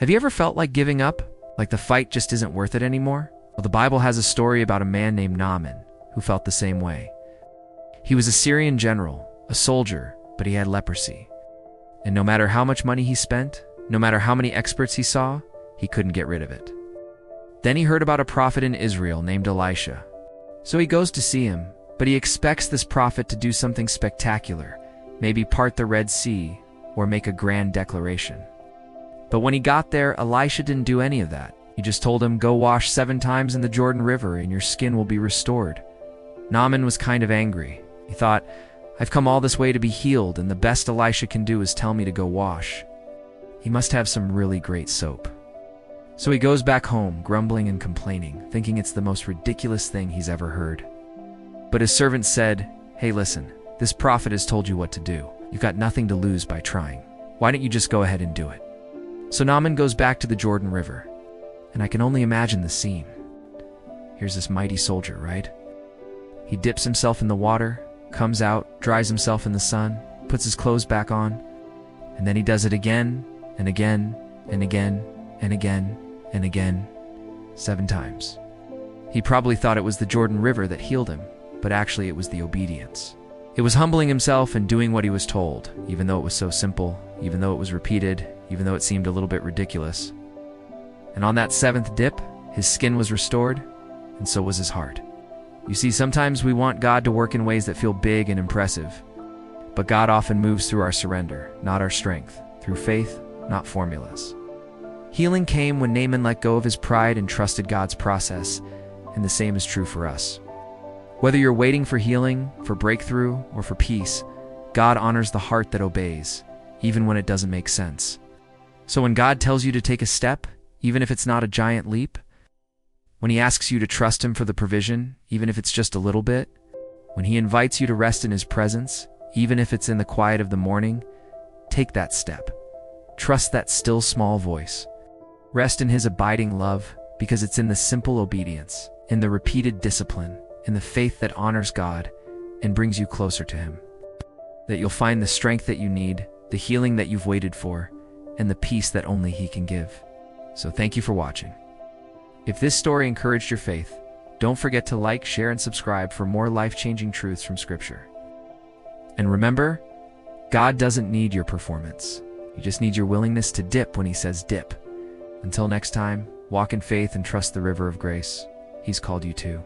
Have you ever felt like giving up? Like the fight just isn't worth it anymore? Well, the Bible has a story about a man named Naaman who felt the same way. He was a Syrian general, a soldier, but he had leprosy. And no matter how much money he spent, no matter how many experts he saw, he couldn't get rid of it. Then he heard about a prophet in Israel named Elisha. So he goes to see him, but he expects this prophet to do something spectacular, maybe part the Red Sea or make a grand declaration. But when he got there, Elisha didn't do any of that. He just told him, "Go wash 7 times in the Jordan River and your skin will be restored." Naaman was kind of angry. He thought, "I've come all this way to be healed, and the best Elisha can do is tell me to go wash. He must have some really great soap." So he goes back home, grumbling and complaining, thinking it's the most ridiculous thing he's ever heard. But his servant said, "Hey, listen, this prophet has told you what to do. You've got nothing to lose by trying. Why don't you just go ahead and do it?" So Naaman goes back to the Jordan River, and I can only imagine the scene. Here's this mighty soldier, right? He dips himself in the water, comes out, dries himself in the sun, puts his clothes back on, and then he does it again and again and again and again and again, 7 times. He probably thought it was the Jordan River that healed him, but actually it was the obedience. It was humbling himself and doing what he was told, even though it was so simple, even though it was repeated, even though it seemed a little bit ridiculous. And on that 7th dip, his skin was restored, and so was his heart. You see, sometimes we want God to work in ways that feel big and impressive, but God often moves through our surrender, not our strength, through faith, not formulas. Healing came when Naaman let go of his pride and trusted God's process, and the same is true for us. Whether you're waiting for healing, for breakthrough, or for peace, God honors the heart that obeys, even when it doesn't make sense. So when God tells you to take a step, even if it's not a giant leap, when He asks you to trust Him for the provision, even if it's just a little bit, when He invites you to rest in His presence, even if it's in the quiet of the morning, take that step. Trust that still small voice. Rest in His abiding love, because it's in the simple obedience, in the repeated discipline, in the faith that honors God and brings you closer to Him, that you'll find the strength that you need, the healing that you've waited for, and the peace that only He can give. So thank you for watching. If this story encouraged your faith, don't forget to like, share, and subscribe for more life-changing truths from Scripture. And remember, God doesn't need your performance. You just need your willingness to dip when He says dip. Until next time, walk in faith and trust the river of grace He's called you to.